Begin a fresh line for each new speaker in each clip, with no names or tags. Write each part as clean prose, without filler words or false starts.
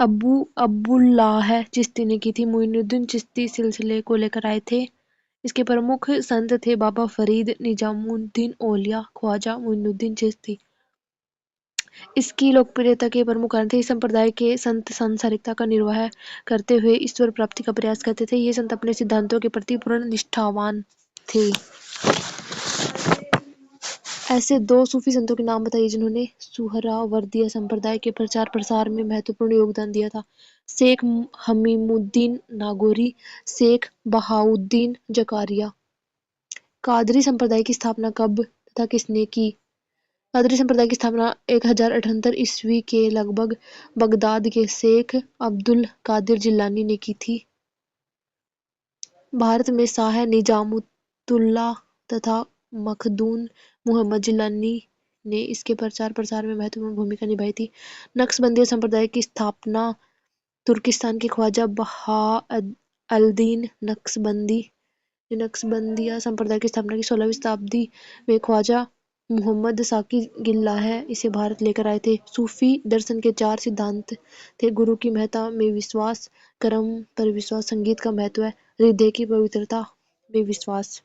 अब्बुल्लाह चिश्ती ने की थी। मोइनुद्दीन चिश्ती सिलसिले को लेकर आए थे। इसके प्रमुख संत थे बाबा फरीद, निजामुद्दीन औलिया, ख्वाजा मोइनुद्दीन चिश्ती। इसकी लोकप्रियता के प्रमुख कारण थे इस संप्रदाय के संत सांसारिकता का निर्वाह करते हुए ईश्वर प्राप्ति का प्रयास करते थे। ये संत अपने सिद्धांतों के प्रति पूर्ण निष्ठावान थे। ऐसे दो सूफी संतों के नाम बताइए जिन्होंने सुहरावर्दिया संप्रदाय के प्रचार प्रसार में महत्वपूर्ण योगदान दिया था। शेख हमीमुद्दीन नागौरी, शेख बहाउद्दीन जकारिया। कादरी संप्रदाय की स्थापना कब तथा किसने की? कादरी संप्रदाय की स्थापना 1078 ईस्वी के लगभग बगदाद के शेख अब्दुल कादिर जिलानी ने की थी। भारत में शाह निजामुद्दौला तथा मखदूम मुहम्मद जिलानी ने इसके प्रचार प्रसार में महत्वपूर्ण भूमिका निभाई थी। नक्शबंदिया संप्रदाय की स्थापना तुर्किस्तान के ख्वाजा बहाअल्दीन नक्शबंदी ने नक्शबंदिया संप्रदाय की स्थापना की 16वीं शताब्दी में ख्वाजा मुहम्मद साकी गिल्लाह इसे भारत लेकर आए थे। सूफी दर्शन के 4 सिद्धांत थे। गुरु की महत्ता में विश्वास, कर्म पर विश्वास, संगीत का महत्व, हृदय की पवित्रता में विश्वास।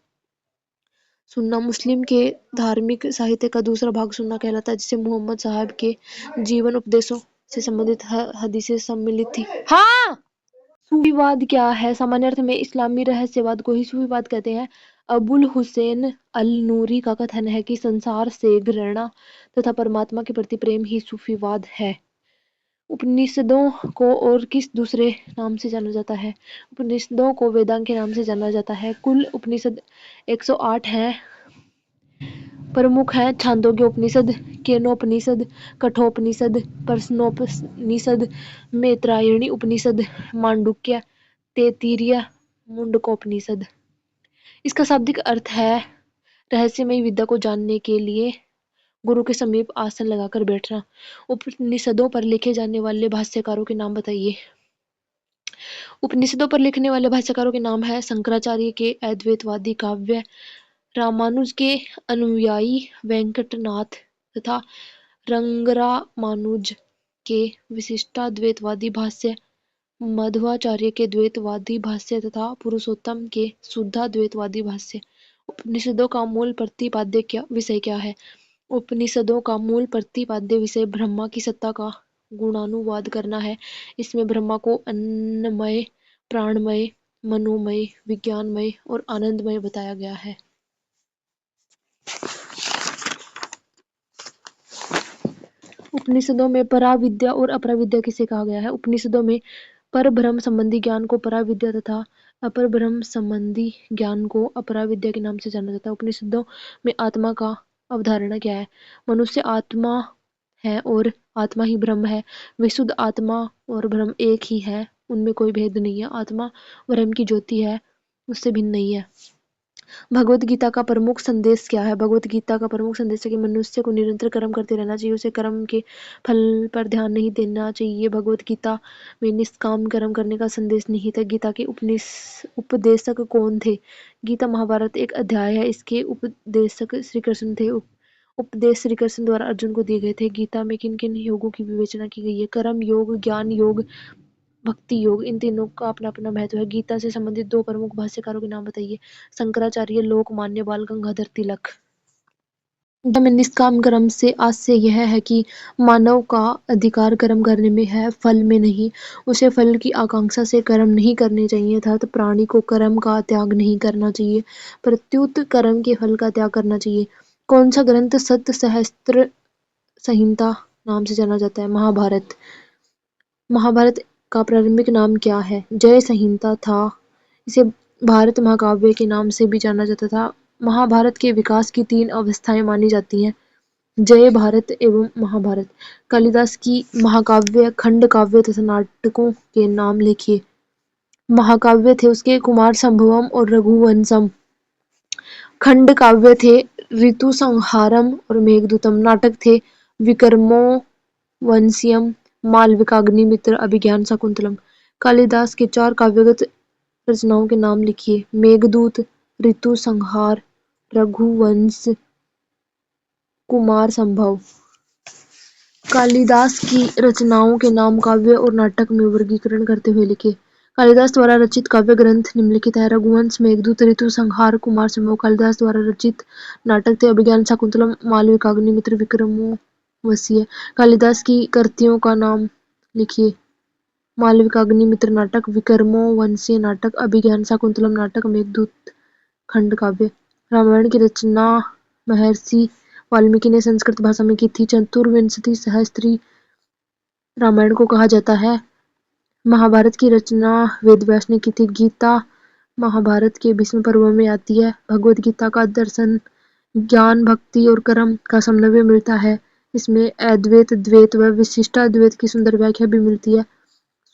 सुन्ना मुस्लिम के धार्मिक साहित्य का दूसरा भाग सुन्ना कहलाता है, जिसमें मुहम्मद साहब के जीवन उपदेशों से संबंधित हदीसें सम्मिलित थी। हाँ, सूफीवाद क्या है? सामान्य अर्थ में इस्लामी रहस्यवाद को ही सूफीवाद कहते हैं। अबुल हुसैन अल नूरी का कथन है कि संसार से घृणा तथा परमात्मा के प्रति प्रेम ही सूफीवाद है। उपनिषदों को और किस दूसरे नाम से जाना जाता है? उपनिषदों को वेदांग के नाम से जाना जाता है। कुल उपनिषद 108 हैं। प्रमुख हैं छांदोग्य उपनिषद, केनोपनिषद, कठोपनिषद, प्रश्नोपनिषद, मैत्रायणी उपनिषद, मांडुक्य, तैत्तिरीय, मुंडकोपनिषद। इसका शाब्दिक अर्थ है रहस्यमयी विद्या को जानने के लिए गुरु के समीप आसन लगाकर बैठना। उपनिषदों पर लिखे जाने वाले भाष्यकारों के नाम बताइए। उपनिषदों पर लिखने वाले भाष्यकारों के नाम है शंकराचार्य के अद्वैतवादी काव्य, रामानुज के अनुयायी वेंकटनाथ तथा रंगरामानुज के विशिष्टाद्वैतवादी भाष्य, मध्वाचार्य के द्वैतवादी भाष्य तथा पुरुषोत्तम के शुद्धाद्वैतवादी भाष्य। उपनिषदों का मूल प्रतिपाद्य विषय क्या है? उपनिषदों का मूल प्रतिपाद्य विषय ब्रह्मा की सत्ता का गुणानुवाद करना है। इसमें ब्रह्मा को अन्नमय, प्राणमय, मनोमय, विज्ञानमय और आनंदमय बताया गया है। उपनिषदों में पराविद्या और अपराविद्या किसे कहा गया है? उपनिषदों में परब्रह्म संबंधी ज्ञान को पराविद्या तथा अपर ब्रह्म संबंधी ज्ञान को अपराविद्या के नाम से जाना जाता है। उपनिषदों में आत्मा का अवधारणा क्या है? मनुष्य आत्मा है और आत्मा ही ब्रह्म है। विशुद्ध आत्मा और ब्रह्म एक ही है, उनमें कोई भेद नहीं है। आत्मा ब्रह्म की ज्योति है, उससे भिन्न नहीं है। भगवत गीता का प्रमुख संदेश क्या है? भगवत गीता का प्रमुख संदेश है कि मनुष्य को निरंतर कर्म करते रहना चाहिए, उसे कर्म के फल पर ध्यान नहीं देना चाहिए। भगवत गीता में निष्काम कर्म करने का संदेश निहित है। गीता के उपदेशक कौन थे? गीता महाभारत एक अध्याय है, इसके उपदेशक श्री कृष्ण थे। उपदेश श्री कृष्ण द्वारा अर्जुन को दिए गए थे। गीता में किन किन योगों की विवेचना की गई है? कर्म योग, ज्ञान योग, भक्ति योग, इन तीनों का अपना अपना महत्व है। गीता से संबंधित 2 प्रमुख भाष्यकारों के नाम बताइए। शंकराचार्य, लोकमान्य, बाल गंगाधर तिलक। गीता में निष्काम कर्म से आशय यह है कि मानव का अधिकार कर्म करने में है, फल में नहीं। उसे फल की आकांक्षा से कर्म नहीं करने चाहिए, अर्थात प्राणी को कर्म का त्याग नहीं करना चाहिए, प्रत्युत कर्म के फल का त्याग करना चाहिए। कौन सा ग्रंथ सत सहस्त्र संहिता नाम से जाना जाता है? महाभारत। महाभारत का प्रारंभिक नाम क्या है? जय संहिता था। इसे भारत महाकाव्य के नाम से भी जाना जाता था। महाभारत के विकास की 3 अवस्थाएं मानी जाती हैं, जय भारत एवं महाभारत। कालिदास की महाकाव्य, खंड काव्य तथा नाटकों के नाम लिखिए। महाकाव्य थे उसके कुमार संभवम और रघुवंशम। खंड काव्य थे ऋतु संहारम और मेघदूतम। नाटक थे विक्रमोर्वशीयम, मालविकाग्निमित्र, अभिज्ञान शाकुंतलम। कालिदास के 4 काव्यगत रचनाओं के नाम लिखिए। मेघदूत, ऋतु संहार, रघुवंश, कुमार संभव। कालिदास की रचनाओं के नाम काव्य और नाटक में वर्गीकरण करते हुए लिखे। कालिदास द्वारा रचित काव्य ग्रंथ निम्नलिखित है। रघुवंश, मेघदूत, ऋतु संहार, कुमार संभव। कालिदास द्वारा रचित नाटक थे अभिज्ञान शाकुंतलम, मालविकाग्निमित्र, विक्रमोर्वशीय। कालिदास की कृतियों का नाम लिखिए। मालविकाग्निमित्र नाटक, विक्रमोर्वशीय नाटक, अभिज्ञान शाकुंतलम नाटक, मेघदूत खंड काव्य। रामायण की रचना महर्षि वाल्मीकि ने संस्कृत भाषा में की थी। चतुर्विंशति सहस्त्री रामायण को कहा जाता है। महाभारत की रचना वेदव्यास ने की थी। गीता महाभारत के भीष्म पर्व में आती है। भगवद गीता का दर्शन ज्ञान, भक्ति और कर्म का समन्वय मिलता है। इसमें अद्वैत, द्वैत व विशिष्टाद्वैत की सुंदर व्याख्या भी मिलती है।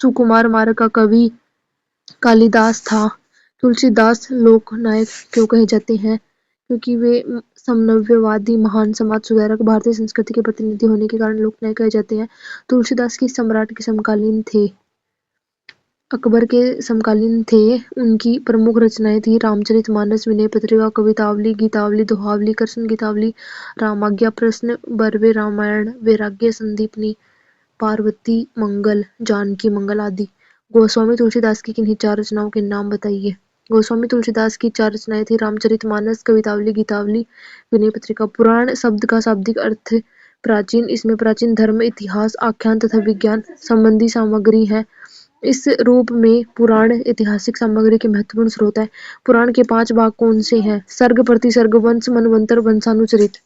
सुकुमार मार्ग का कवि कालिदास था। तुलसीदास लोकनायक क्यों कहे जाते हैं? क्योंकि वे समन्वयवादी, महान समाज सुधारक, भारतीय संस्कृति के प्रतिनिधि होने के कारण लोकनायक कहे जाते हैं। तुलसीदास किस सम्राट के समकालीन थे? अकबर के समकालीन थे। उनकी प्रमुख रचनाएं थी रामचरितमानस, विनय पत्रिका, कवितावली, गीतावली, दोहावली, कृष्ण गीतावली, रामाज्ञा प्रश्न, बरवे रामायण, वैराग्य संदीपनी, पार्वती मंगल, जानकी मंगल आदि। गोस्वामी तुलसीदास की किन्हीं चार रचनाओं के नाम बताइए। गोस्वामी तुलसीदास की चार रचनाएं थी रामचरितमानस, कवितावली, गीतावली, विनय पत्रिका। पुराण शब्द का शाब्दिक अर्थ प्राचीन। इसमें प्राचीन धर्म, इतिहास, आख्यान तथा विज्ञान संबंधी सामग्री है। इस रूप में पुराण ऐतिहासिक सामग्री के महत्वपूर्ण स्रोत है। पुराण के 5 भाग कौन से हैं? सर्ग, प्रतिसर्ग, वंश, मनवंतर, वंशानुचरित।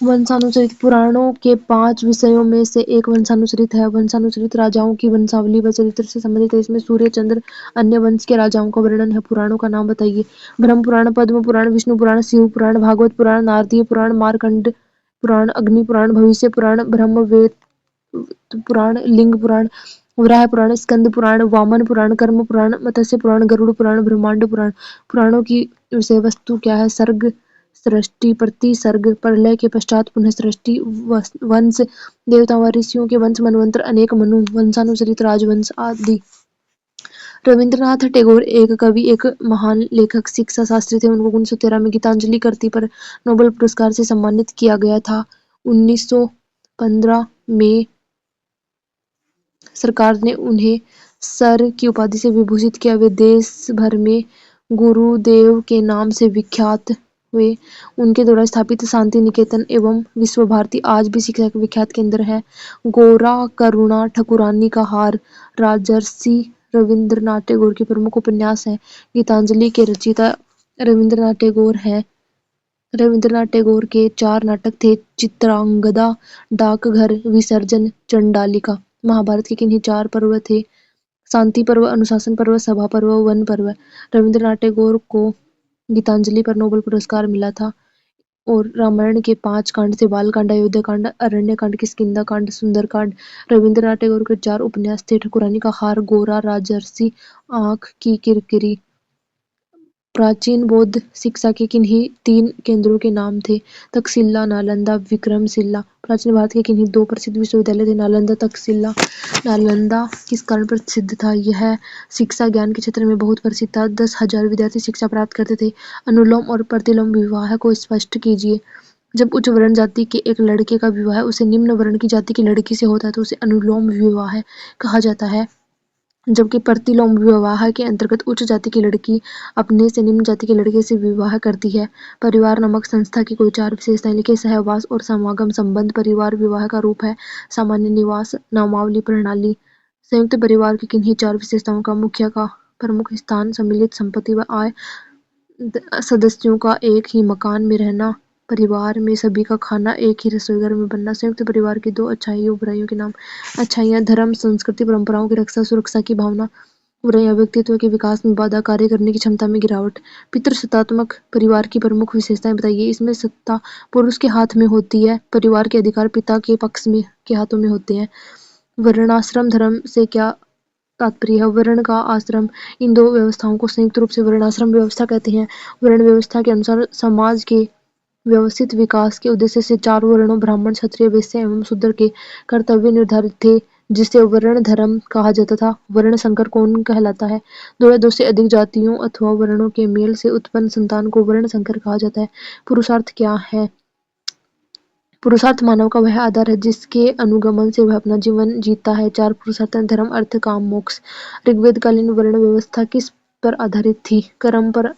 वंशानुचरित पुराणों के 5 विषयों में से एक वंशानुचरित है। वंशानुचरित राजाओं की वंशावली व चरित्र से संबंधित है। इसमें सूर्य, चंद्र, अन्य वंश के राजाओं का वर्णन है। पुराणों का नाम बताइए। ब्रह्म पुराण, पद्म पुराण, विष्णु पुराण, शिव पुराण, भागवत पुराण, नारदीय पुराण, मार्कंड पुराण, अग्नि पुराण, भविष्य पुराण, ब्रह्मवेद पुराण, लिंग पुराण, वराह पुराण, स्कंद पुराण, वामन पुराण, कर्म पुराण, मत्स्य पुराण, गरुड़ पुराण, ब्रह्मांड पुराण। पुराणों की विषय वस्तु क्या है? सर्ग सृष्टि, प्रतिसर्ग प्रलय के पश्चात पुनः सृष्टि, वंश देवता व ऋषियों के वंश, मनवंतर अनेक मनु, वंशानुचरित राजवंश आदि। रविंद्रनाथ टैगोर एक कवि, एक महान लेखक, शिक्षा शास्त्री थे। उनको 1913 में गीतांजलि कृति पर नोबेल पुरस्कार से सम्मानित किया गया था। 1915 में सरकार ने उन्हें सर की उपाधि से विभूषित किया। वे देश भर में गुरुदेव के नाम से विख्यात हुए। उनके द्वारा स्थापित शांति निकेतन एवं विश्व भारती आज भी शिक्षा के विख्यात केंद्र है। गोरा करुणा ठकुरानी का हार राजर्षि रविंद्रनाथ टैगोर की प्रमुख उपन्यास है। गीतांजलि के रचयिता रविंद्रनाथ टैगोर हैं। रविंद्रनाथ टैगोर के 4 नाटक थे। चित्रांगदा, डाकघर, विसर्जन, चंडालिका। महाभारत के किन्हीं 4 पर्व थे? शांति पर्व, अनुशासन पर्व, सभा पर्व, वन पर्व। रविंद्रनाथ टैगोर को गीतांजलि पर नोबेल पुरस्कार मिला था। और रामायण के 5 कांड थे बालकांड, अयोध्या कांड, अरण्य कांड, किष्किंधा कांड, सुंदर कांड। रविंद्रनाथ टैगोर के 4 उपन्यास थे ठकुरानी का हार, गोरा, राजर्षि, आंख की किरकिरी। प्राचीन बौद्ध शिक्षा के किन्हीं 3 केंद्रों के नाम थे? तक्षशिला, नालंदा, विक्रमशिला। प्राचीन भारत के किन्हीं 2 प्रसिद्ध विश्वविद्यालय थे? नालंदा, तक्षशिला। नालंदा किस कारण प्रसिद्ध था? यह शिक्षा ज्ञान के क्षेत्र में बहुत प्रसिद्ध था। 10,000 विद्यार्थी शिक्षा प्राप्त करते थे। अनुलोम और प्रतिलोम विवाह को स्पष्ट कीजिए। जब उच्च वर्ण जाति के एक लड़के का विवाह उसे निम्न वर्ण की जाति की लड़की से होता है तो उसे अनुलोम विवाह कहा जाता है। जबकि प्रतिलोम विवाह के अंतर्गत उच्च जाति की लड़की अपने से निम्न जाति के लड़के से विवाह करती है। परिवार नामक संस्था की कोई 4 विशेषताएं लिखिए। सहवास और समागम संबंध परिवार विवाह का रूप है। सामान्य निवास, नामावली प्रणाली। संयुक्त परिवार की किन्हीं 4 विशेषताओं का मुखिया का प्रमुख स्थान, सम्मिलित संपत्ति व आय, सदस्यों का एक ही मकान में रहना, परिवार में सभी का खाना एक ही रसोईघर में बनना। संयुक्त परिवार की 2 अच्छाइयों बुराइयों के नाम। अच्छाइयाँ धर्म, संस्कृति, परंपराओं की रक्षा, सुरक्षा की भावना। बुराइयाँ व्यक्तित्व के विकास में बाधा, कार्य करने की क्षमता में गिरावट। पितृसत्तात्मक परिवार की प्रमुख विशेषताएं बताइए। इसमें सत्ता पुरुष के हाथ में होती है। परिवार के अधिकार पिता के पक्ष में के हाथों में होते हैं। वर्णाश्रम धर्म से क्या तात्पर्य है? वर्ण का आश्रम। इन 2 व्यवस्थाओं को संयुक्त रूप से वर्णाश्रम व्यवस्था कहते हैं। वर्ण व्यवस्था के अनुसार समाज के व्यवस्थित विकास के उद्देश्य से 4 वर्णों ब्राह्मण, क्षत्रिय, वैश्य एवं शूद्र के कर्तव्य निर्धारित थे, जिसे वर्ण धर्म कहा जाता था। वर्ण संकर कौन कहलाता है? 2 या 2 से अधिक जातियों अथवा वर्णों के मेल से उत्पन्न संतान को वर्ण संकर कहा जाता है। पुरुषार्थ क्या है? पुरुषार्थ मानव का वह आधार है जिसके अनुगमन से वह अपना जीवन जीता है। 4 पुरुषार्थ हैं: धर्म, अर्थ, काम, मोक्ष। ऋग्वेद कालीन वर्ण व्यवस्था किस पर आधारित थी? कर्म पर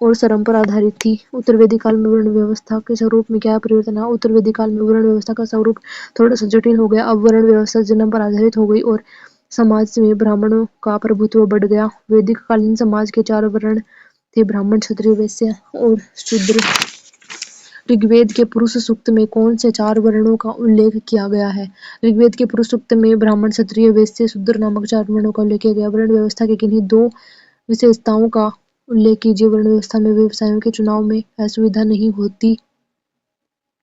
और श्रम पर आधारित थी। उत्तर वैदिक काल में वर्ण व्यवस्था के स्वरूप में क्या परिवर्तन आया? उत्तर वैदिक काल में वर्ण व्यवस्था का स्वरूप थोड़ा सा जटिल हो गया। अब वर्ण व्यवस्था जन्म पर आधारित हो गई और समाज में ब्राह्मणों का प्रभुत्व बढ़ गया। वैदिक कालीन समाज के 4 वर्ण थे: ब्राह्मण, क्षत्रिय, वैश्य और शूद्र। ऋग्वेद के पुरुष सूक्त में कौन से 4 वर्णों का उल्लेख किया गया है? ऋग्वेद के पुरुष सूक्त में ब्राह्मण, क्षत्रिय, वैश्य, शूद्र नामक 4 वर्णों का उल्लेख किया गया। वर्ण व्यवस्था की किन्हीं 2 विशेषताओं का उल्लेख कीजिए। वर्ण व्यवस्था में व्यवसायों के चुनाव में असुविधा नहीं होती।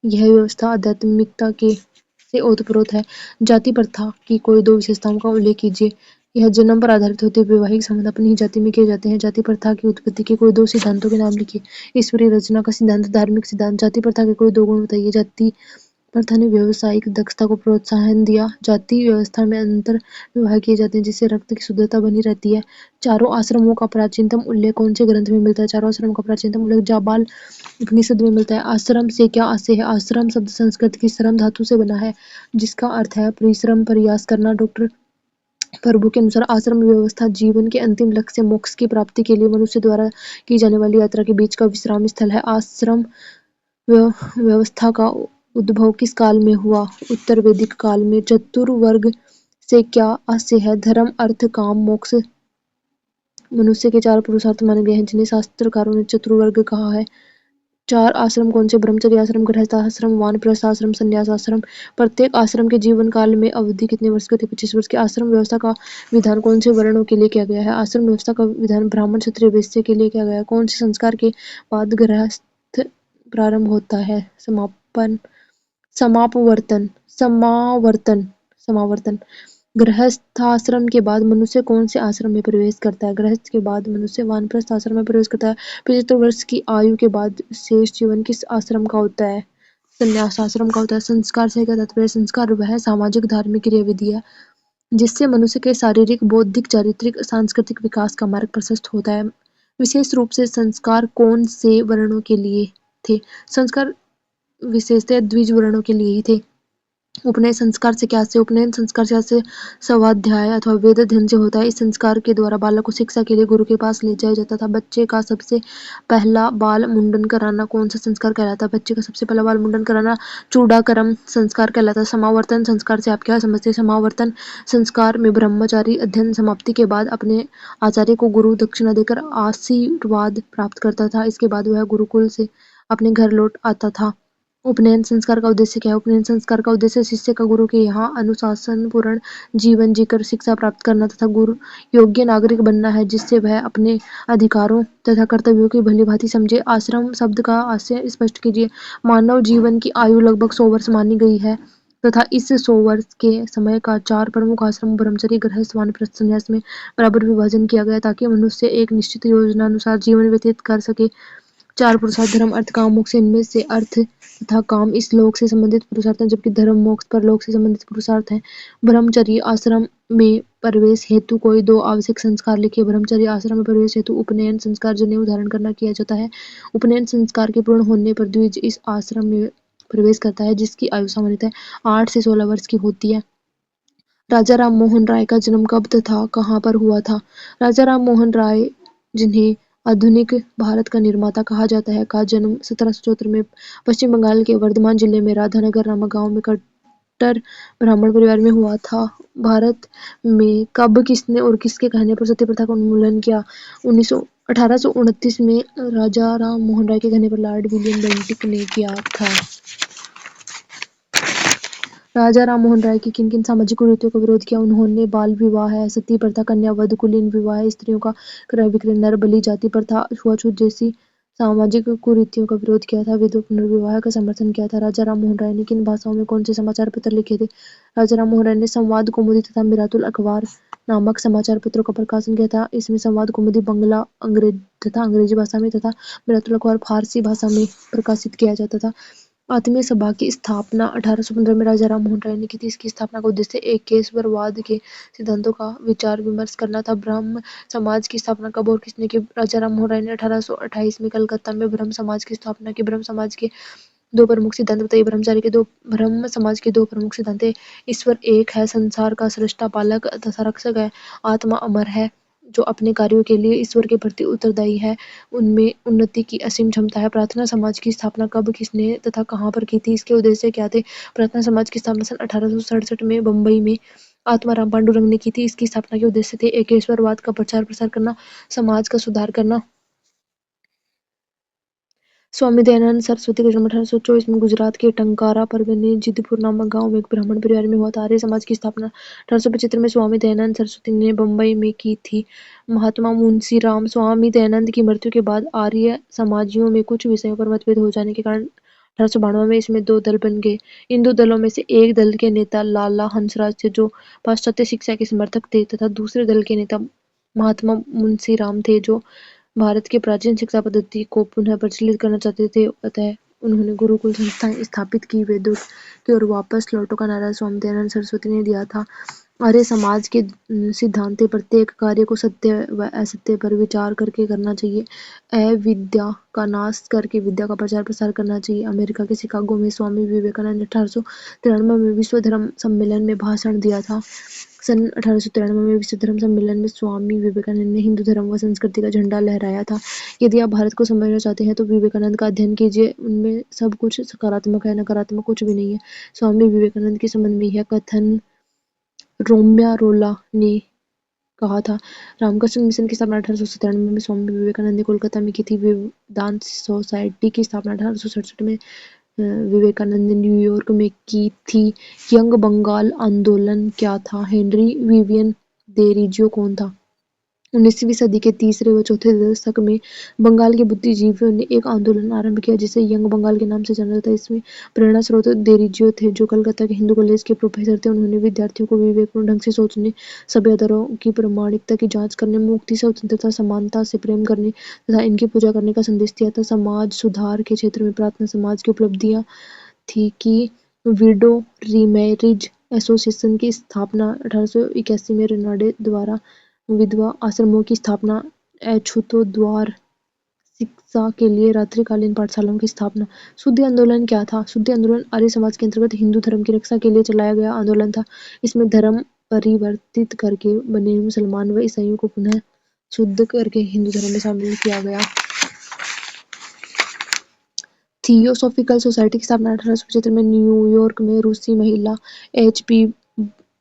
यह व्यवस्था आध्यात्मिकता के से ओतप्रोत है। जाति प्रथा की कोई 2 विशेषताओं का उल्लेख कीजिए। यह जन्म पर आधारित होती है। वैवाहिक संबंध अपनी ही जाति में किए जाते हैं। जाति प्रथा की उत्पत्ति के कोई 2 सिद्धांतों के नाम लिखिए। ईश्वरीय रचना का सिद्धांत, धार्मिक सिद्धांत। जाति प्रथा के कोई 2 गुण बताइए। जाति प्रथा ने व्यावसायिक दक्षता को प्रोत्साहन दिया। जाति व्यवस्था में अंतर विवाह किए जाते हैं जिससे रक्त की शुद्धता बनी रहती है। चारों आश्रमों का प्राचीनतम उल्लेख कौन से ग्रंथ में मिलता है? चारों आश्रमों का प्राचीनतम उल्लेख जाबाल उपनिषद में मिलता है। आश्रम से क्या आशय है? आश्रम शब्द संस्कृत की श्रम धातु से बना है जिसका अर्थ है परिश्रम, प्रयास करना। डॉक्टर प्रभु के अनुसार आश्रम व्यवस्था जीवन के अंतिम लक्ष्य मोक्ष की प्राप्ति के लिए मनुष्य द्वारा की जाने वाली यात्रा के बीच का विश्राम स्थल है। आश्रम व्यवस्था का उद्भव किस काल में हुआ? उत्तर वैदिक काल में। चतुर्वर्ग से क्या आशय है? धर्म, अर्थ, काम, मोक्ष। मनुष्य के 4 पुरुषार्थ माने गए हैं जिन्हें शास्त्रकारों ने चतुर्वर्ग कहा है। 4 आश्रम कौन से? ब्रह्मचर्य आश्रम, गृहस्थ आश्रम, वानप्रस्थ आश्रम, संन्यास आश्रम। प्रत्येक आश्रम के जीवन काल में अवधि कितने वर्ष की होती है? 25 वर्ष की। आश्रम व्यवस्था का विधान कौन से वर्णों के लिए किया गया है? आश्रम व्यवस्था का विधान ब्राह्मण, क्षत्रिय, वैश्य के लिए किया गया है। कौन से संस्कार के बाद गृहस्थ प्रारंभ होता है? समापवर्तन। समावर्तन। गृहस्थाश्रम के बाद मनुष्य कौन से आश्रम में प्रवेश करता है? गृहस्थ के बाद मनुष्य वानप्रस्थ आश्रम में प्रवेश करता है। 75 वर्ष की आयु के बाद शेष जीवन किस आश्रम का होता है? संन्यास आश्रम का होता है। संस्कार से क्या तात्पर्य? संस्कार वह सामाजिक धार्मिक क्रियाविधि है जिससे मनुष्य के शारीरिक, बौद्धिक, चारित्रिक, सांस्कृतिक विकास का मार्ग प्रशस्त होता है। विशेष रूप से संस्कार कौन से वर्णों के लिए थे? संस्कार विशेषतः द्विज वर्णों के लिए ही थे। उपनयन संस्कार से क्या आशय? उपनयन संस्कार से स्वाध्याय अथवा वेद अध्ययन से होता है। इस संस्कार के द्वारा बालक को शिक्षा के लिए गुरु के पास ले जाया जाता था। बच्चे का सबसे पहला बाल मुंडन कराना कौन सा संस्कार कहलाता है? बच्चे का सबसे पहला बाल मुंडन कराना चूड़ाकर्म संस्कार कहलाता है। समावर्तन संस्कार से आप क्या समझते हैं? समावर्तन संस्कार में ब्रह्मचारी अध्ययन समाप्ति के बाद अपने आचार्य को गुरु दक्षिणा देकर आशीर्वाद प्राप्त करता था। इसके बाद वह गुरुकुल से अपने घर लौट आता था। उपनयन संस्कार का उद्देश्य क्या है? उपनयन संस्कार का उद्देश्य शिष्य का गुरु के यहाँ अनुशासनपूर्ण जीवन जीकर शिक्षा प्राप्त करना तथा गुरु योग्य नागरिक बनना है जिससे वह अपने अधिकारों तथा कर्तव्यों की भलीभांति समझे। आश्रम शब्द का आशय स्पष्ट कीजिए। मानव जीवन की आयु लगभग 100 वर्ष मानी गई है तथा इस 100 वर्ष के समय का 4 प्रमुख आश्रम ब्रह्मचर्य, गृहस्थ, वानप्रस्थ, संन्यास में बराबर विभाजन किया गया ताकि मनुष्य एक निश्चित योजना अनुसार जीवन व्यतीत कर सके। 4 पुरुषार्थ धर्म, अर्थ, काम, मोक्ष। इनमें से अर्थ तथा काम इस लोक से संबंधित पुरुषार्थ हैं जबकि धर्म, मोक्ष परलोक से संबंधित पुरुषार्थ हैं। ब्रह्मचर्य आश्रम में प्रवेश हेतु कोई 2 आवश्यक संस्कार लिखिए। ब्रह्मचर्य आश्रम में प्रवेश हेतु उपनयन संस्कार, जनेऊ धारण करना किया जाता है। उपनयन संस्कार के पूर्ण होने पर द्विज इस आश्रम में प्रवेश करता है जिसकी आयु सामान्यतः 8 से 16 वर्ष की होती है। राजा राम मोहन राय का जन्म कब तथा कहाँ पर हुआ था? राजा राम मोहन राय, जिन्हें आधुनिक भारत का निर्माता कहा जाता है, का जन्म 1774 में पश्चिम बंगाल के वर्धमान जिले में राधानगर नामक गांव में कट्टर ब्राह्मण परिवार में हुआ था। भारत में कब, किसने और किसके कहने पर सती प्रथा का उन्मूलन किया? 1829 में राजा राम मोहन राय के कहने पर लॉर्ड विलियम बेंटिक ने किया था। राजा राम मोहन राय की किन किन सामाजिक कुरीतियों का विरोध किया? उन्होंने बाल विवाह, सती प्रथा, कन्या वध, कुलीन विवाह, स्त्रियों का क्रय विक्रय, नर बलि, जाति प्रथा, छुआछूत जैसी सामाजिक कुरीतियों का विरोध किया था। विधवा पुनर्विवाह का समर्थन किया था। राजा राम मोहन राय ने किन भाषाओं में कौन से समाचार पत्र लिखे थे? राजा राम मोहन राय ने संवाद कौमुदी तथा मिरातुल अखबार नामक समाचार पत्रों का प्रकाशन किया था। इसमें संवाद कौमुदी बंगला तथा अंग्रेजी भाषा में तथा मिरातुल अखबार फारसी भाषा में प्रकाशित किया जाता था। आत्मीय सभा की स्थापना 1815 में राजा राम मोहन राय ने की थी। इसकी स्थापना का उद्देश्य एकेश्वरवाद के सिद्धांतों का विचार विमर्श करना था। ब्रह्म समाज की स्थापना कब और किसने की? राजा राम मोहन राय ने 1828 में कलकत्ता में ब्रह्म समाज की स्थापना की। ब्रह्म समाज के दो प्रमुख सिद्धांत बताइए। ब्रह्म समाज के दो प्रमुख सिद्धांत है। ईश्वर एक है, संसार का सृष्टा पालक तथा रक्षक है। आत्मा अमर है, जो अपने कार्यों के लिए ईश्वर के प्रति उत्तरदायी है। उनमें उन्नति की असीम क्षमता है। प्रार्थना समाज की स्थापना कब, किसने तथा कहाँ पर की थी? इसके उद्देश्य क्या थे? प्रार्थना समाज की स्थापना सन 1867 में बम्बई में आत्माराम पांडुरंग ने की थी। इसकी स्थापना के उद्देश्य थे एकेश्वरवाद का प्रचार प्रसार करना, समाज का सुधार करना। स्वामी दयानंद सरस्वती का जन्म 1824 में गुजरात के टंकारा परगने जिदपुर नामक गांव में एक ब्राह्मण परिवार में हुआ था। आर्य समाज की स्थापना 1875 में स्वामी दयानंद सरस्वती ने बम्बई में की थी। महात्मा मुंशी राम स्वामी दयानंद की मृत्यु के बाद आर्य समाजियों में कुछ विषयों पर मतभेद हो जाने के कारण 1892 में इसमें दो दल बन गए। इन दो दलों में से एक दल के नेता लाला हंसराज थे, जो पाश्चात्य शिक्षा के समर्थक थे, तथा दूसरे दल के नेता महात्मा मुंशी राम थे, जो भारत की प्राचीन शिक्षा पद्धति को पुनः प्रचलित करना चाहते थे। अतः उन्होंने गुरुकुल संस्थाएं स्थापित की। वेदों की ओर वापस लौटो का नारा स्वामी दयानंद सरस्वती ने दिया था। आर्य समाज के सिद्धांत थे, प्रत्येक कार्य को सत्य व असत्य पर विचार करके करना चाहिए। अविद्या का नाश करके विद्या का प्रचार प्रसार करना चाहिए। अमेरिका के शिकागो में स्वामी विवेकानंद ने 1893 में विश्व धर्म सम्मेलन में भाषण दिया था। सन 1893 में विश्व धर्म सम्मेलन में स्वामी विवेकानंद ने हिंदू धर्म व संस्कृति का झंडा लहराया था। यदि आप भारत को समझना चाहते हैं तो विवेकानंद का अध्ययन कीजिए। उनमें सब कुछ सकारात्मक है, नकारात्मक कुछ भी नहीं है। स्वामी विवेकानंद के संबंध में यह कथन रोम्या रोला ने कहा था। रामकृष्ण मिशन की स्थापना 1897 में स्वामी विवेकानंद ने कोलकाता में की थी। वेदांत सोसाइटी की स्थापना 1867 में विवेकानंद ने न्यूयॉर्क में की थी। यंग बंगाल आंदोलन क्या था? हेनरी विवियन देरिजियो कौन था? 19वीं सदी के तीसरे व चौथे दशक में बंगाल के बुद्धिजीवियों ने एक आंदोलन आरंभ किया, जिसे यंग बंगाल के नाम से जाना जाता है। इसमें प्रेरणा स्रोत देरिजियो थे, जो कलकत्ता के हिंदू कॉलेज के प्रोफेसर थे। उन्होंने विद्यार्थियों को विवेकपूर्ण ढंग से सोचने, सभ्य आदर्शों की प्रामाणिकता की जांच करने, मुक्ति, स्वतंत्रता, समानता से प्रेम करने तथा इनकी पूजा करने का संदेश दिया था। समाज सुधार के क्षेत्र में प्रार्थना समाज की उपलब्धियां थी कि विडो रीमैरिज एसोसिएशन की स्थापना 1881 में रेनाडे द्वारा, विधवा आश्रमों की स्थापना, अछूतों द्वार शिक्षा के लिए रात्रिकालीन पाठशालाओं की स्थापना। शुद्धि आंदोलन क्या था? शुद्धि आंदोलन आर्य समाज के अंतर्गत हिंदू धर्म की रक्षा के लिए चलाया गया आंदोलन था। इसमें धर्म परिवर्तित करके बने मुसलमान व ईसाइयों को पुनः शुद्ध करके हिंदू धर्म में शामिल किया गया। थियोसॉफिकल सोसाइटी की स्थापना 1875 में न्यूयॉर्क में रूसी महिला एच.पी.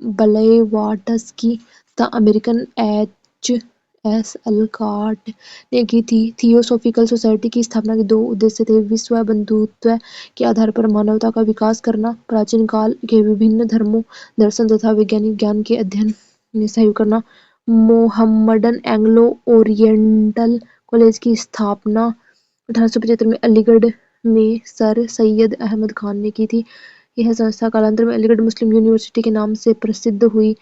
ब्लेवाट्स्की तथा अमेरिकन एच.एस. अलकॉट ने की थी। थियोसॉफिकल सोसाइटी की स्थापना के दो उद्देश्य थे। विश्व बंधुत्व के आधार पर मानवता का विकास करना, प्राचीन काल के विभिन्न धर्मों, दर्शन तथा वैज्ञानिक ज्ञान के अध्ययन में सहयोग करना। मोहम्मडन एंग्लो ओरिएंटल कॉलेज की स्थापना 1875 में अलीगढ़ में सर सैयद अहमद खान ने की थी। यह संस्था कालांतर में अलीगढ़ मुस्लिम यूनिवर्सिटी के नाम से प्रसिद्ध हुई।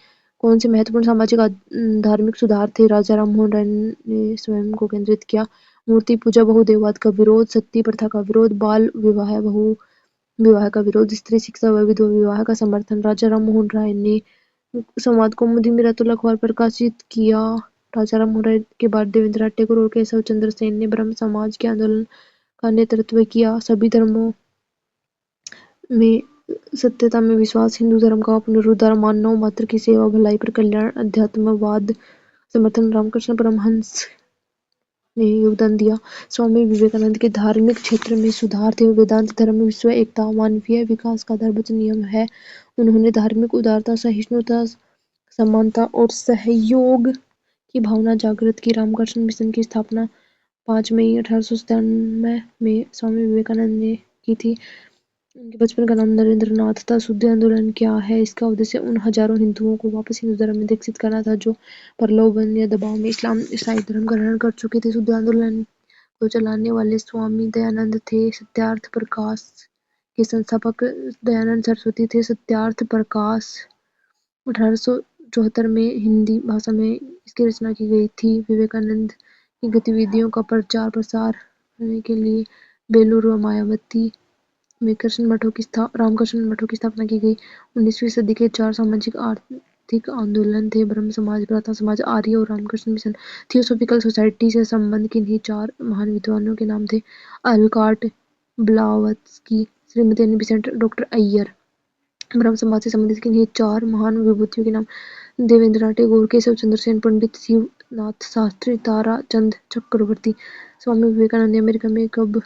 कौन से महत्वपूर्ण सामाजिक धार्मिक सुधार थे? राजा राम मोहन राय ने स्वयं को केंद्रित किया। मूर्ति पूजा, बहुदेववाद का विरोध, सती प्रथा का विरोध, बाल विवाह, बहु विवाह का विरोध, स्त्री शिक्षा व विधवा विवाह का समर्थन। राजा राम मोहन राय ने संवाद कौमुदी मिरातुल अखबार प्रकाशित किया। राजा राम मोहन राय के बाद देवेंद्रनाथ टैगोर और केशव चंद्र सेन ने ब्रह्म समाज के आंदोलन का नेतृत्व किया। सभी धर्मों में सत्यता में विश्वास, हिंदू धर्म का पुनरुद्धार, मानव मात्र की सेवा, भलाई पर कल्याण, अध्यात्मवाद समर्थन। रामकृष्ण परमहंस ने योगदान दिया। स्वामी विवेकानंद के धार्मिक क्षेत्र में सुधार थे। वेदांत धर्म विश्व एकता, मानवीय विकास का सर्वोच्च नियम है। उन्होंने धार्मिक उदारता, सहिष्णुता, समानता और सहयोग की भावना जागृत की। रामकृष्ण मिशन की स्थापना 5 मई 1897 में स्वामी विवेकानंद ने की थी। उनके बचपन का नाम नरेंद्र नाथ था। शुद्धि आंदोलन क्या है? इसका उद्देश्य उन हजारों हिंदुओं को वापस हिंदू धर्म में दीक्षित करना था, जो प्रलोभन या दबाव में ईसाई धर्म ग्रहण कर चुके थे। शुद्धि आंदोलन को चलाने वाले स्वामी दयानंद थे। सत्यार्थ प्रकाश के संस्थापक दयानंद सरस्वती थे। सत्यार्थ प्रकाश 1874 में हिंदी भाषा में इसकी रचना की गई थी। विवेकानंद की गतिविधियों का प्रचार प्रसार करने के लिए बेलूर व मायावती में रामकृष्ण मठों की स्थापना की गई। 19वीं सदी के 4 सामाजिक आर्थिक आंदोलन थे: ब्रह्म समाज, प्रार्थना समाज, आर्य और रामकृष्ण मिशन। थियोसॉफिकल सोसाइटी से संबंध किन्हीं 4 महान विद्वानों के नाम थे? Olcott, Blavatsky, Shrimati Ann Besant, doctor Iyer. Brahmo Samaj से संबंधित किन्हीं 4 महान विभूतियों के नाम। देवेंद्रनाथ टैगोर, केशव चंद्र सेन, पंडित शिवनाथ शास्त्री, ताराचंद चक्रवर्ती। स्वामी विवेकानंद ने अमेरिका में कब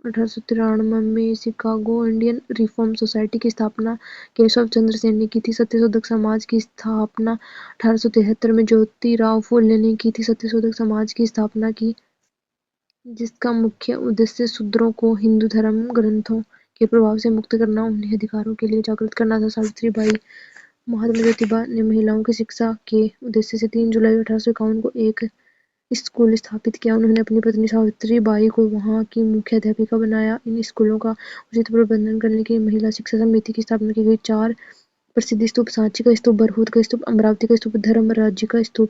1893 में शिकागो इंडियन रिफॉर्म सोसाइटी की स्थापना। केशव चंद्र सेन ने की थी। सत्यशोधक समाज की स्थापना 1873 में ज्योतिराव फूले ने की थी। सत्यशोधक समाज की स्थापना की, जिसका मुख्य उद्देश्य शूद्रों को हिंदू धर्म ग्रंथों के प्रभाव से मुक्त करना, उन्हें अधिकारों के लिए जागृत करना था। सावित्रीबाई। महात्मा ज्योतिबा ने महिलाओं की शिक्षा के उद्देश्य से 3 जुलाई 1851 को एक स्कूल स्थापित किया। उन्होंने अपनी पत्नी सावित्रीबाई को वहां की मुख्य अध्यापिका बनाया। इन स्कूलों का उचित प्रबंधन करने के लिए महिला शिक्षा समिति की स्थापना की गई। 4 प्रसिद्ध स्तूप: सांची का स्तूप, बरहूत का स्तूप, अमरावती का स्तूप, धर्मराज का स्तूप।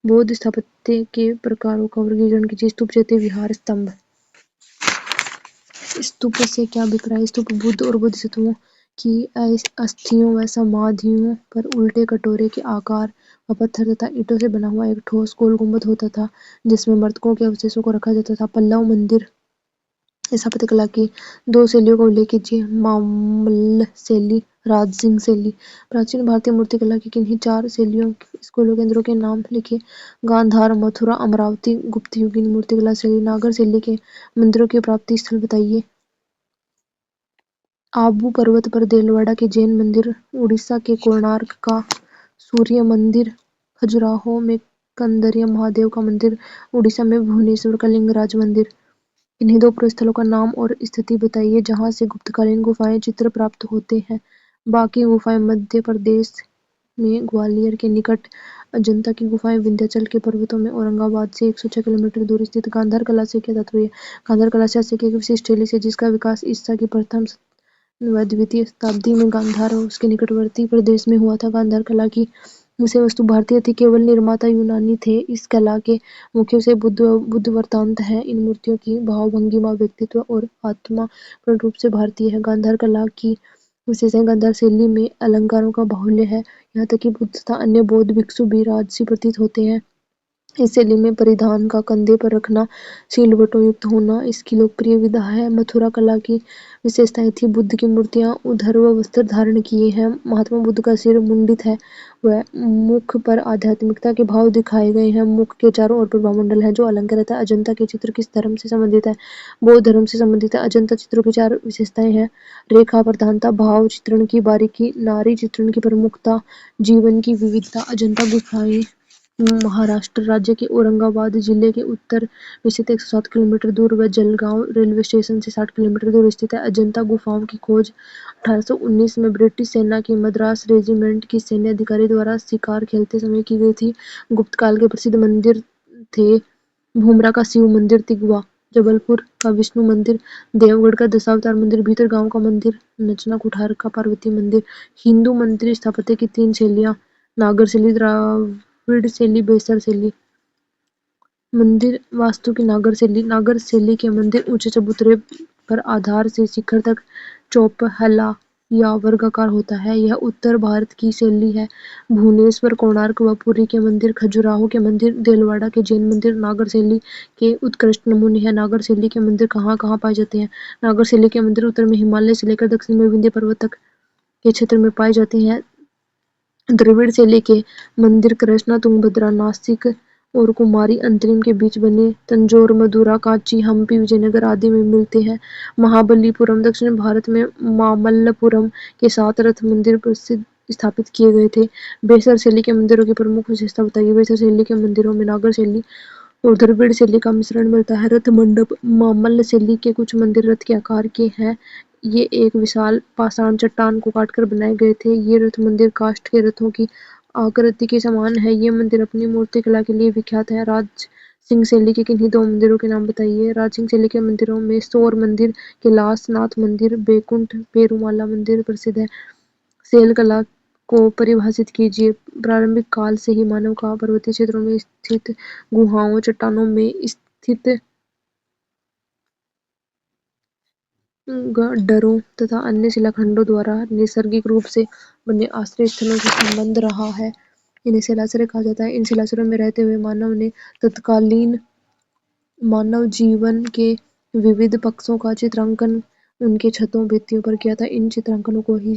बौद्ध स्थापत्य के प्रकारों का वर्गीकरण कीजिए। स्तूप, चैत्य, विहार, स्तंभ। स्तूप से क्या अभिप्राय? स्तूप बुद्ध और बोधिसत्वों की अस्थियों व समाधियों पर उल्टे कटोरे के आकार व पत्थर तथा ईंटों से बना हुआ एक ठोस गोल गुंबद होता था, जिसमें मृतकों के अवशेषों को रखा जाता था। पल्लव मंदिर स्थापत्य कला की 2 शैलियों का उल्लेख कीजिए। मामल्ल शैली, राजसिंह शैली। प्राचीन भारतीय मूर्तिकला की किन्हीं 4 शैलियों स्कूलों केंद्रों के नाम लिखिए। गांधार, मथुरा, अमरावती। गुप्त युगीन मूर्तिकला शैली। नागर शैली के मंदिरों के प्राप्ति स्थल बताइए। आबू पर्वत पर देलवाड़ा के जैन मंदिर, उड़ीसा के कोणार्क का सूर्य मंदिर, खजुराहो में कंदरिया महादेव का मंदिर, उड़ीसा में भुवनेश्वर का लिंगराज मंदिर। इन्हीं 2 स्थलों का नाम और स्थिति बताइए जहां से गुप्तकालीन गुफाएं चित्र प्राप्त होते हैं। बाकी गुफाएं मध्य प्रदेश में ग्वालियर के निकट, अजंता की गुफाएं विंध्याचल के पर्वतों में, औरंगाबाद से 106 किलोमीटर दूर स्थित। गांधार कला से क्या तात्पर्य? गांधार कला शास्य की एक विशिष्ट शैली से जिसका विकास ईसा की प्रथम व द्वितीय शताब्दी में गांधार और उसके निकटवर्ती प्रदेश में हुआ था। गांधार कला की विषय वस्तु भारतीय थी, केवल निर्माता यूनानी थे। इस कला के मुख्य विषय बुद्ध वृत्तांत है। इन मूर्तियों की भाव भंगिमा, व्यक्तित्व और आत्मा पूर्ण रूप से भारतीय है। गांधार कला की विशेषताएं: गांधार शैली में अलंकारों का बाहुल्य है, यहाँ तक कि बुद्ध तथा अन्य बौद्ध भिक्षु भी राजसी प्रतीत होते हैं। इस शैली में परिधान का कंधे पर रखना, सिलवटों युक्त होना इसकी लोकप्रिय विधा है। मथुरा कला की विशेषताएं थी: बुद्ध की मूर्तियां ऊर्ध्व वस्त्र धारण किए हैं, महात्मा बुद्ध का सिर मुंडित है व मुख पर आध्यात्मिकता के भाव दिखाए गए हैं। मुख के चारों ओर प्रभामंडल है जो अलंकृत है। अजंता के चित्र किस धर्म से संबंधित है? बौद्ध धर्म से संबंधित है। अजंता चित्रों की 4 विशेषताएं हैं: रेखा प्रधानता, भाव चित्रण की बारीकी, नारी चित्रण की प्रमुखता, जीवन की विविधता। अजंता गुफाएं महाराष्ट्र राज्य के औरंगाबाद जिले के उत्तर में स्थित 107 किलोमीटर दूर व जलगांव रेलवे स्टेशन से 60 किलोमीटर दूर स्थित है। अजंता गुफाओं की खोज 1819 में ब्रिटिश सेना की मद्रास रेजिमेंट की सैन्य अधिकारी द्वारा शिकार खेलते समय की गई थी। गुप्त काल के प्रसिद्ध मंदिर थे भूमरा का शिव मंदिर, तिगवा, जबलपुर का विष्णु मंदिर, देवगढ़ का दशावतार मंदिर, भीतर गांव का मंदिर, नचना कुठार का पार्वती मंदिर। हिंदू मंदिर स्थापत्य की 3 शैलियां: नागर शैली, द्राविड़ शैली, बेसर शैली। मंदिर वास्तु की नागर शैली। नागर शैली के मंदिर ऊंचे चबूतरे पर आधार से शिखर तक चौपहला या वर्गाकार होता है। यह उत्तर भारत की शैली है। भुवनेश्वर, कोणार्क व पुरी के मंदिर, खजुराहो के मंदिर, देलवाड़ा के जैन मंदिर नागर शैली के उत्कृष्ट नमूने हैं। नागर शैली के मंदिर कहाँ कहाँ पाए जाते हैं? नागर शैली के मंदिर उत्तर में हिमालय से लेकर दक्षिण में विंध्य पर्वत तक के क्षेत्र में पाए जाते हैं। द्रविड़ शैली के मंदिर कृष्णा, तुंगभद्रा, नासिक और कुमारी अंतरिम के बीच बने तंजौर, मदुरा, कांची, हम्पी, विजयनगर आदि में मिलते हैं। महाबलीपुरम दक्षिण भारत में मामल्लपुरम के 7 रथ मंदिर प्रसिद्ध स्थापित किए गए थे। बेसर शैली के मंदिरों की प्रमुख विशेषता बताइए। बेसर शैली के मंदिरों में नागर शैली और द्रविड़ शैली का मिश्रण मिलता है। रथ मंडप। मामल्ल शैली के कुछ मंदिर रथ के आकार के हैं। ये एक विशाल पाषाण चट्टान को काटकर बनाए गए थे। ये रथ मंदिर काष्ठ के रथों की आकृति के समान है। ये मंदिर अपनी मूर्तिकला के लिए विख्यात है। राज सिंह शैली के किन्हीं 2 मंदिरों के नाम बताइए। राज सिंह शैली के मंदिरों में सौर मंदिर, कैलाश नाथ मंदिर, बैकुंठ पेरुमाला मंदिर प्रसिद्ध है। शैल कला को परिभाषित कीजिए। प्रारंभिक काल से ही मानव का पर्वतीय क्षेत्रों में स्थित गुहाओं, चट्टानों में स्थित गड्ढरों तथा अन्य शिलाखंडों द्वारा नैसर्गिक रूप से बने आश्रय स्थलों से संबंध रहा है। इन्हें शिलाश्रय कहा जाता है। इन शिलाश्रयों में रहते हुए मानव ने तत्कालीन मानव जीवन के विविध पक्षों का चित्रांकन उनके छतों भित्तियों पर किया था। इन चित्रांकनों को ही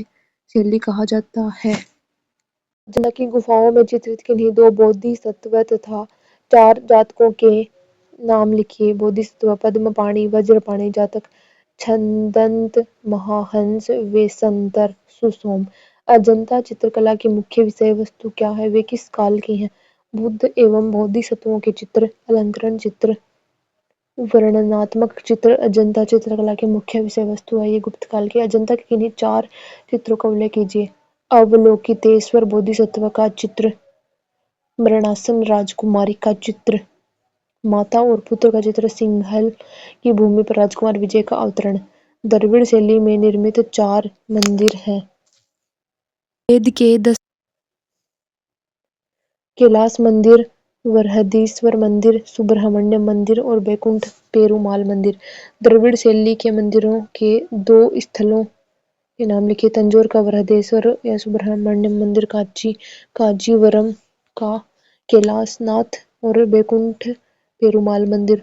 शैली कहा जाता है। अजंता की गुफाओं में चित्रित किन्हीं दो बोधिसत्व तथा 4 जातकों के नाम लिखिए। बोधिसत्व पद्मपाणि, वज्रपाणि जातक छद्मदंत, महाहंस, वेशंतर, सुसोम। अजंता चित्रकला की मुख्य विषय वस्तु क्या है? वे किस काल की हैं? बुद्ध एवं बोधिसत्वों के चित्र, अलंकरण चित्र, वर्णनात्मक चित्र अजंता चित्रकला की मुख्य विषय वस्तु है। ये गुप्त काल की। अजंता के किन्हीं 4 चित्रों का उल्लेख कीजिए। अवलोकितेश्वर बोधिसत्व का चित्र, मरणासन राजकुमारी का चित्र, माता और पुत्र का चित्र, सिंहल की भूमि पर राजकुमार विजय का अवतरण। द्रविड़ शैली में निर्मित 4 मंदिर हैं। वेद के 10 कैलाश मंदिर, बृहदीश्वर मंदिर, सुब्रह्मण्य मंदिर और बैकुंठ पेरुमाल मंदिर। द्रविड़ शैली के मंदिरों के 2 स्थलों के नाम लिखिए। तंजौर का बृहदेश्वर या सुब्रह्मण्य मंदिर, कांचीवरम का कैलाशनाथ और बैकुंठ पेरुमाल मंदिर।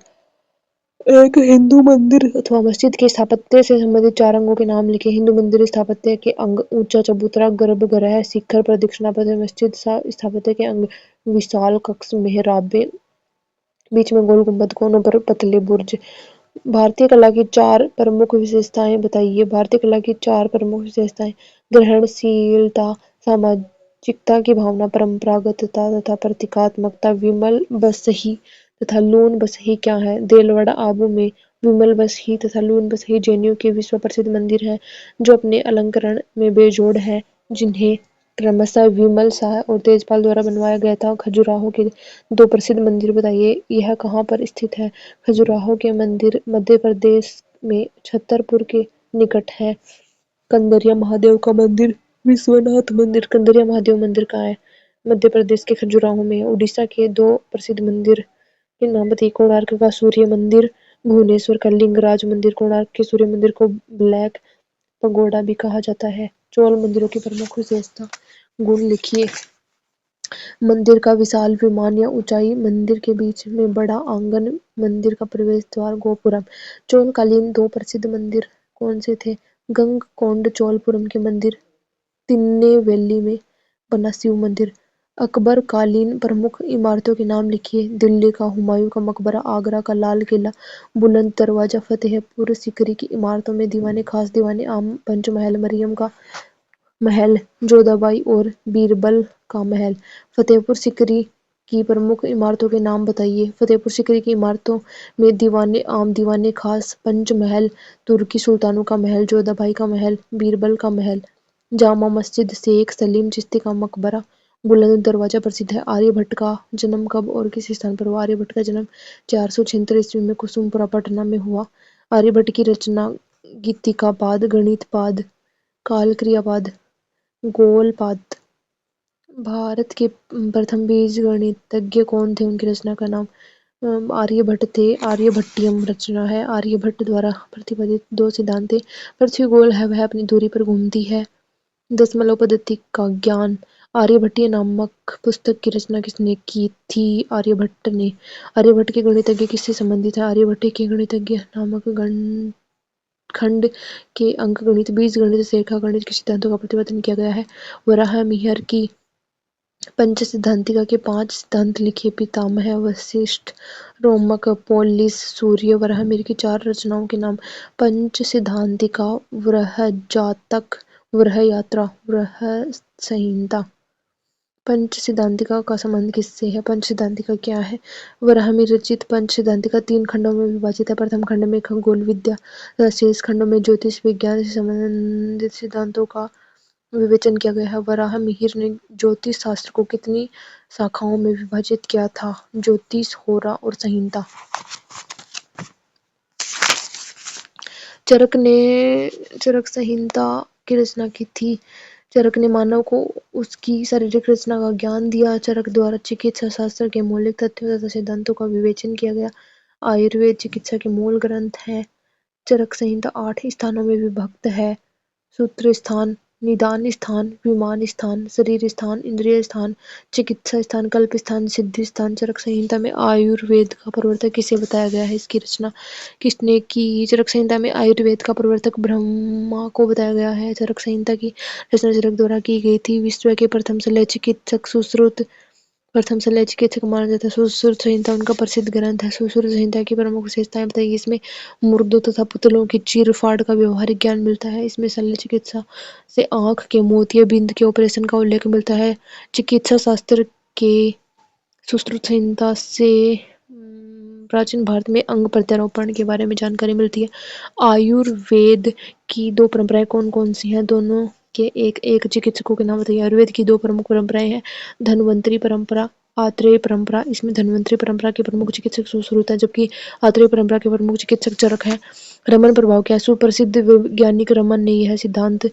एक हिंदू मंदिर अथवा मस्जिद के स्थापत्य से संबंधित 4 अंगों के नाम लिखें। हिंदू मंदिर स्थापत्य के अंग: ऊंचा चबूतरा, गर्भगृह, शिखर, प्रदक्षिणा पथ। मस्जिद स्थापत्य के अंग: विशाल कक्ष, मेहराबें, बीच में गोल गुंबद, कोनों पर पतले बुर्ज। भारतीय कला की 4 प्रमुख विशेषताएं बताइए। भारतीय कला की 4 प्रमुख विशेषताएं: ग्रहणशीलता, सामाजिकता की भावना, परंपरागतता तथा प्रतीकात्मकता। विमल बसही तथा लून बसही क्या है? देलवाड़ा आबू में विमल बसही तथा लून बसही जैनियों के विश्व प्रसिद्ध मंदिर हैं जो अपने अलंकरण में बेजोड़ हैं, जिन्हें क्रमशः विमल शाह और तेजपाल द्वारा बनवाया गया था। खजुराहो के 2 प्रसिद्ध मंदिर बताइए। यह कहाँ पर स्थित है? खजुराहो के मंदिर मध्य प्रदेश में छतरपुर के निकट है। कंदरिया महादेव का मंदिर, विश्वनाथ मंदिर। कंदरिया महादेव मंदिर कहाँ है? मध्य प्रदेश के खजुराहो में। उड़ीसा के 2 प्रसिद्ध मंदिर के नाम बताइए। कोणार्क का सूर्य मंदिर, भुवनेश्वर का लिंगराज मंदिर। कोणार्क के सूर्य मंदिर को ब्लैक पगोडा भी कहा जाता है। चोल मंदिरों की प्रमुख विशेषता गुण लिखिए। मंदिर का विशाल विमान या ऊंचाई, मंदिर के बीच में बड़ा आंगन, मंदिर का प्रवेश द्वार, गोपुरम। चोलकालीन 2 प्रसिद्ध मंदिर कौन से थे? गंगकोंड चोलपुरम के मंदिर, तिरुनेलवेली में बना शिव मंदिर। अकबर कालीन प्रमुख इमारतों के नाम लिखिए। दिल्ली का हुमायूं का मकबरा, आगरा का लाल किला, बुलंद दरवाजा, फतेहपुर सीकरी की इमारतों में दीवाने खास, दीवाने आम, पंचमहल, मरियम का महल, जोधाबाई और बीरबल का महल। फतेहपुर सीकरी की प्रमुख इमारतों के नाम बताइए। फतेहपुर सीकरी की इमारतों में दीवाने आम, दीवाने खास, पंचमहल, तुर्की सुल्तानों का महल, जोधाबाई का महल, बीरबल का महल। जामा मस्जिद, शेख सलीम चिश्ती का मकबरा, बुलंद दरवाजा प्रसिद्ध है। आर्यभट्ट का जन्म कब और किस स्थान पर हुआ? आर्यभट्ट का जन्म 476 ईस्वी में कुसुमपुरा पटना में हुआ। आर्यभट्ट की रचना गीतिकापाद, गणितपाद, कालक्रियापाद, गोलपाद। भारत के प्रथम बीजगणितज्ञ कौन थे? उनकी रचना का नाम आर्यभट्ट थे। आर्यभट्टियम रचना है। आर्यभट्ट द्वारा प्रतिपादित 2 सिद्धांत थे। पृथ्वी गोल है, वह अपनी धुरी पर घूमती है। दशमलव पद्धति का ज्ञान। आर्यभट्टीय नामक पुस्तक की रचना किसने की थी? आर्यभट्ट ने। आर्यभट्ट के गणितज्ञ किससे संबंधित है? आर्यभट्ट के गणितज्ञ नामक खंड के अंकगणित, बीजगणित, रेखागणित के सिद्धांतों का प्रतिपादन किया गया है। वराहमिहिर की पंच सिद्धांतिका के 5 सिद्धांत लिखे। पितामह वशिष्ठ, रोमक, पोलिस, सूर्य। वराहमिहिर की 4 रचनाओं के नाम। पंच सिद्धांतिका, बृहज्जातक, बृहयात्रा, बृहत्संहिता। पंच सिद्धांतिका का संबंध किससे है? पंच सिद्धांतिका क्या है? वराहमिहिर रचित पंच सिद्धांतिका 3 खंडों में विभाजित है। प्रथम खंड में खगोल विद्या तथा शेष खंडों में ज्योतिष विज्ञान से संबंधित सिद्धांतों का विवेचन किया गया है। वराहमिहिर ने ज्योतिष शास्त्र को कितनी शाखाओं में विभाजित किया था? ज्योतिष, होरा और संहिता। चरक ने चरक संहिता की रचना की थी। चरक ने मानव को उसकी शारीरिक रचना का ज्ञान दिया। चरक द्वारा चिकित्सा शास्त्र के मौलिक तथ्यों तथा सिद्धांतों का विवेचन किया गया। आयुर्वेद चिकित्सा के मूल ग्रंथ है। चरक संहिता 8 स्थानों में विभक्त है। सूत्र स्थान निदान स्थान, विमान स्थान, शरीर स्थान, इंद्रिय स्थान, चिकित्सा स्थान, कल्प स्थान, सिद्धि स्थान। चरक संहिता में आयुर्वेद का प्रवर्तक किसे बताया गया है? इसकी रचना किसने की? चरक संहिता में आयुर्वेद का प्रवर्तक ब्रह्मा को बताया गया है। चरक संहिता की रचना चरक द्वारा की गई थी। विश्व के प्रथम शल्य चिकित्सक सुश्रुत प्रथम शल्य चिकित्सक माना जाता है। सुश्रुत संहिता उनका प्रसिद्ध ग्रंथ है। सुश्रुत संहिता की प्रमुख विशेषताएं बताइए। इसमें मुर्दों तथा पुतलों की चीर-फाड़ का व्यवहारिक ज्ञान मिलता है। इसमें शल्य चिकित्सा से आंख के मोतिया बिंद के ऑपरेशन का उल्लेख मिलता है। चिकित्सा शास्त्र के सुश्रुत संहिता से प्राचीन भारत में अंग प्रत्यारोपण के बारे में जानकारी मिलती है। आयुर्वेद की दो परंपराएं कौन कौन सी हैं? दोनों के एक एक चिकित्सकों के नाम बताइए। आयुर्वेद की दो प्रमुख परंपराएं हैं, धन्वंतरी परंपरा, आत्रेय परंपरा। इसमें धन्वंतरी परंपरा के प्रमुख चिकित्सक सुश्रुत है, जबकि आत्रेय परंपरा के प्रमुख चिकित्सक चरक है। रमन प्रभाव क्या है? सुप्रसिद्ध वैज्ञानिक रमन ने यह सिद्धांत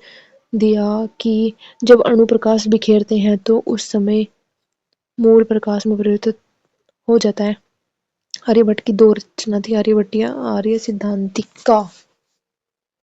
दिया कि जब अणु प्रकाश बिखेरते हैं तो उस समय मूल प्रकाश में परिवर्तित हो जाता है। आर्यभट्ट की दो रचना थी, आर्यभट्ट या आर्य सिद्धांतिका।